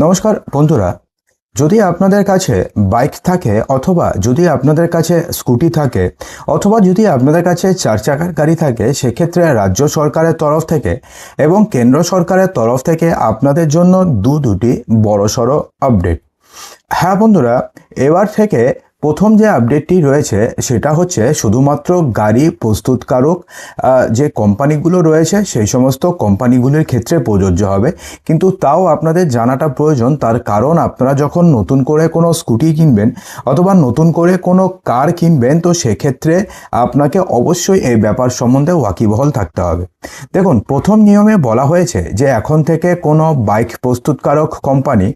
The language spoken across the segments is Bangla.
নমস্কার বন্ধুরা, যদি আপনাদের কাছে বাইক থাকে অথবা যদি আপনাদের কাছে স্কুটি থাকে অথবা যদি আপনাদের কাছে 4 চাকার গাড়ি থাকে, সেক্ষেত্রে রাজ্য সরকারের তরফ থেকে এবং কেন্দ্র সরকারের তরফ থেকে আপনাদের জন্য দুটি বড়সড় আপডেট। হ্যাঁ বন্ধুরা, এবার থেকে প্রথম যে আপডেটটি রয়েছে সেটা হচ্ছে শুধুমাত্র গাড়ি প্রস্তুতকারক যে কোম্পানিগুলো রয়েছে সেই সমস্ত কোম্পানিগুলির ক্ষেত্রে প্রযোজ্য হবে। কিন্তু তাও আপনাদের জানাটা প্রয়োজন, তার কারণ আপনারা যখন নতুন করে কোনো স্কুটি কিনবেন অথবা নতুন করে কোনো কার কিনবেন, তো সেক্ষেত্রে আপনাকে অবশ্যই এই ব্যাপার সম্বন্ধে ওয়াকিবহাল থাকতে হবে। দেখুন, প্রথম নিয়মে বলা হয়েছে যে এখন থেকে কোনো বাইক প্রস্তুতকারক কোম্পানি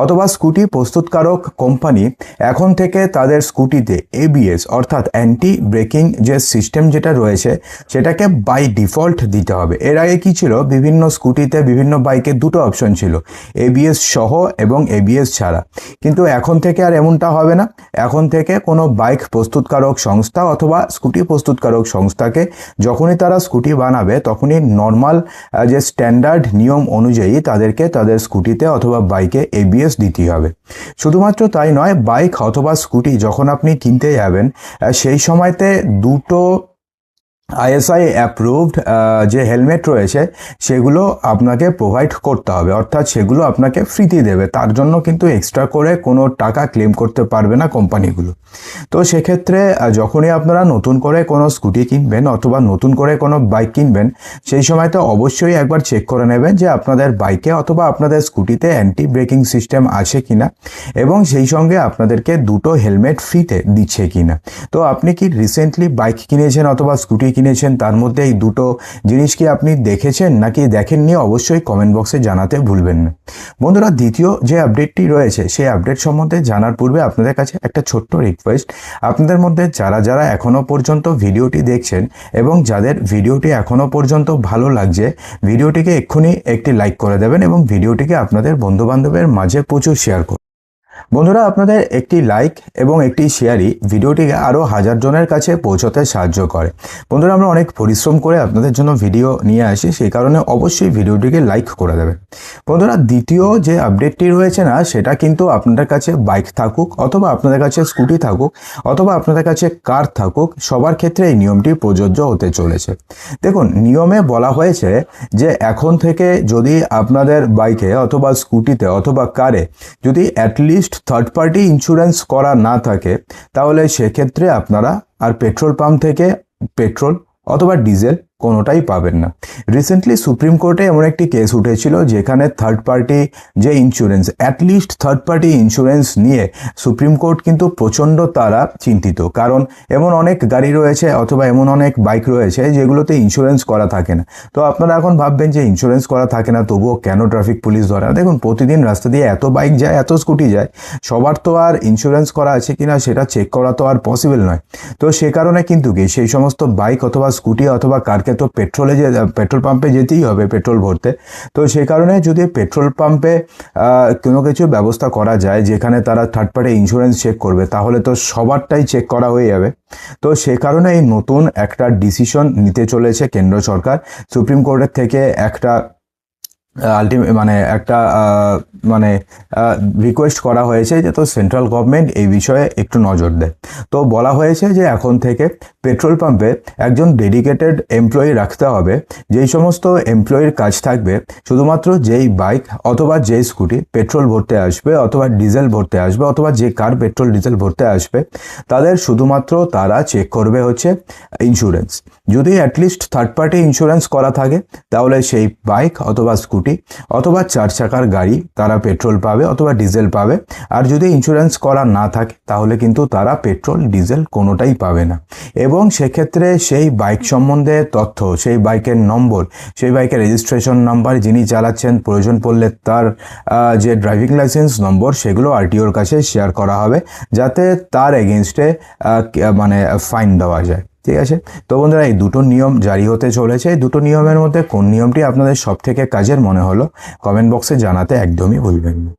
অথবা স্কুটি প্রস্তুতকারক কোম্পানি এখন থেকে তাদের স্কুটিতে এবিএস অর্থাৎ অ্যান্টি ব্রেকিং যে সিস্টেম যেটা রয়েছে সেটাকে বাই ডিফল্ট দিতে হবে। এর আগে কি ছিল, বিভিন্ন স্কুটিতে বিভিন্ন বাইকে দুটো অপশন ছিল, এবিএস সহ এবং এবিএস ছাড়া। কিন্তু এখন থেকে আর এমনটা হবে না। এখন থেকে কোনো বাইক প্রস্তুতকারক সংস্থা অথবা স্কুটি প্রস্তুতকারক সংস্থাকে যখনই তারা স্কুটি বানাবে তখনই নর্মাল যে স্ট্যান্ডার্ড নিয়ম অনুযায়ী তাদেরকে তাদের স্কুটিতে অথবা বাইকে এবিএস দিতে হবে। শুধুমাত্র তাই নয়, বাইক অথবা স্কুটি যখন আপনি কিনতে যাবেন সেই সময়তে দুটো আইএসআই অ্যাপ্রুভড যে হেলমেট রয়েছে সেগুলো আপনাকে প্রোভাইড করতে হবে, অর্থাৎ সেগুলো আপনাকে ফ্রিতে দেবে। তার জন্য কিন্তু এক্সট্রা করে কোনো টাকা ক্লেম করতে পারবে না কোম্পানিগুলো। তো সেক্ষেত্রে যখনই আপনারা নতুন করে কোনো স্কুটি কিনবেন অথবা নতুন করে কোনো বাইক কিনবেন, সেই সময় তো অবশ্যই একবার চেক করে নেবেন যে আপনাদের বাইকে অথবা আপনাদের স্কুটিতে অ্যান্টি ব্রেকিং সিস্টেম আছে কিনা এবং সেই সঙ্গে আপনাদেরকে দুটো হেলমেট ফ্রিতে দিচ্ছে কিনা। তো আপনি কি রিসেন্টলি বাইক কিনেছেন অথবা স্কুটি কিনেছেন, তার মধ্যে এই দুটো জিনিস কি আপনি দেখেছেন নাকি দেখেননি, অবশ্যই কমেন্ট বক্সে জানাতে ভুলবেন না। বন্ধুরা, দ্বিতীয় যে আপডেটটি রয়েছে সেই আপডেট সম্বন্ধে জানার পূর্বে আপনাদের কাছে একটা ছোট্ট রিকোয়েস্ট। আপনাদের মধ্যে যারা যারা এখনও পর্যন্ত ভিডিওটি দেখছেন এবং যাদের ভিডিওটি এখনও পর্যন্ত ভালো লাগছে, ভিডিওটিকে এক্ষুনি একটি লাইক করে দেবেন এবং ভিডিওটিকে আপনাদের বন্ধুবান্ধবের মাঝে প্রচুর শেয়ার করুন। বন্ধুরা, আপনাদের একটি লাইক এবং একটি শেয়ারই ভিডিওটিকে আরও 1000 জনের কাছে পৌঁছতে সাহায্য করে। বন্ধুরা, আমরা অনেক পরিশ্রম করে আপনাদের জন্য ভিডিও নিয়ে আসি, সেই কারণে অবশ্যই ভিডিওটিকে লাইক করে দেবেন। বন্ধুরা, দ্বিতীয় যে আপডেটটি রয়েছে না, সেটা কিন্তু আপনাদের কাছে বাইক থাকুক অথবা আপনাদের কাছে স্কুটি থাকুক অথবা আপনাদের কাছে কার থাকুক, সবার ক্ষেত্রে এই নিয়মটি প্রযোজ্য হতে চলেছে। দেখুন, নিয়মে বলা হয়েছে যে এখন থেকে যদি আপনাদের বাইকে অথবা স্কুটিতে অথবা কারে যদি অ্যাটলিস্ট থার্ড পার্টি ইন্স্যুরেন্স করা না থাকে, তাহলে সেক্ষেত্রে আপনারা আর পেট্রোল পাম্প থেকে পেট্রোল অথবা ডিজেল কোনোটাই পাবেন না। রিসেন্টলি সুপ্রিম কোর্টে এমন একটি কেস উঠেছিল যেখানে থার্ড পার্টি যে insurance, at least third party insurance নিয়ে সুপ্রিম কোর্ট কিন্তু প্রচণ্ড তারা চিন্তিত। কারণ এমন অনেক গাড়ি রয়েছে অথবা এমন অনেক বাইক রয়েছে যেগুলোতে ইন্স্যুরেন্স করা থাকে না। তো আপনারা এখন ভাববেন যে ইন্স্যুরেন্স করা থাকে না তবুও কেন ট্রাফিক পুলিশ ধরে না। দেখুন, প্রতিদিন রাস্তা দিয়ে এত বাইক যায়, এত স্কুটি যায়, সবার তো আর ইন্স্যুরেন্স করা আছে কিনা সেটা চেক করা তো আর পসিবল নয়। তো সে কারণে কিন্তু কি সেই সমস্ত বাইক অথবা স্কুটি অথবা কার তো পেট্রোল পাম্পে যেতেই হবে পেট্রোল ভরতে। তো সেই কারণে যদি পেট্রোল পাম্পে কোনো কিছু ব্যবস্থা করা যায় যেখানে তারা থার্ড পার্টি ইন্স্যুরেন্স চেক করবে, তাহলে তো সবারটাই চেক করা হয়ে যাবে। তো সে কারণে এই নতুন একটা ডিসিশন নিতে চলেছে কেন্দ্র সরকার। সুপ্রিম কোর্টের থেকে একটা রিকোয়েস্ট করা হয়েছে যে তো সেন্ট্রাল গভর্নমেন্ট এই বিষয়ে একটু নজর দেয়। তো বলা হয়েছে যে এখন থেকে পেট্রোল পাম্পে একজন ডেডিকেটেড এমপ্লয়ি রাখতে হবে, যেই সমস্ত এমপ্লয়ির কাজ থাকবে শুধুমাত্র যেই বাইক অথবা যেই স্কুটি পেট্রোল ভরতে আসবে অথবা ডিজেল ভরতে আসবে অথবা যে কার পেট্রোল ডিজেল ভরতে আসবে, তাদের শুধুমাত্র তারা চেক করবে হচ্ছে ইন্স্যুরেন্স। যদি অ্যাটলিস্ট থার্ড পার্টি ইন্স্যুরেন্স করা থাকে তাহলে সেই বাইক অথবা স্কুটি অথবা 4 চাকার গাড়ি তারা পেট্রোল পাবে অথবা ডিজেল পাবে। আর যদি ইন্স্যুরেন্স করা না থাকে তাহলে কিন্তু তারা পেট্রোল ডিজেল কোনোটাই পাবে না। এবং সেক্ষেত্রে সেই বাইক সম্বন্ধে তথ্য, সেই বাইকের নম্বর, সেই বাইকের রেজিস্ট্রেশন নাম্বার, যিনি চালাচ্ছেন, প্রয়োজন পড়লে তার যে ড্রাইভিং লাইসেন্স নম্বর, সেগুলো আরটিওর কাছে শেয়ার করা হবে যাতে তার এগেনস্টে ফাইন দেওয়া যায়। ঠিক আছে। তো বন্ধুরা, এই দুটো নিয়ম জারি হতে চলেছে। এই দুটো নিয়মের মধ্যে কোন নিয়মটি আপনাদের সব থেকে কাজের মনে হলো কমেন্ট বক্সে জানাতে একদমই ভুলবেন না।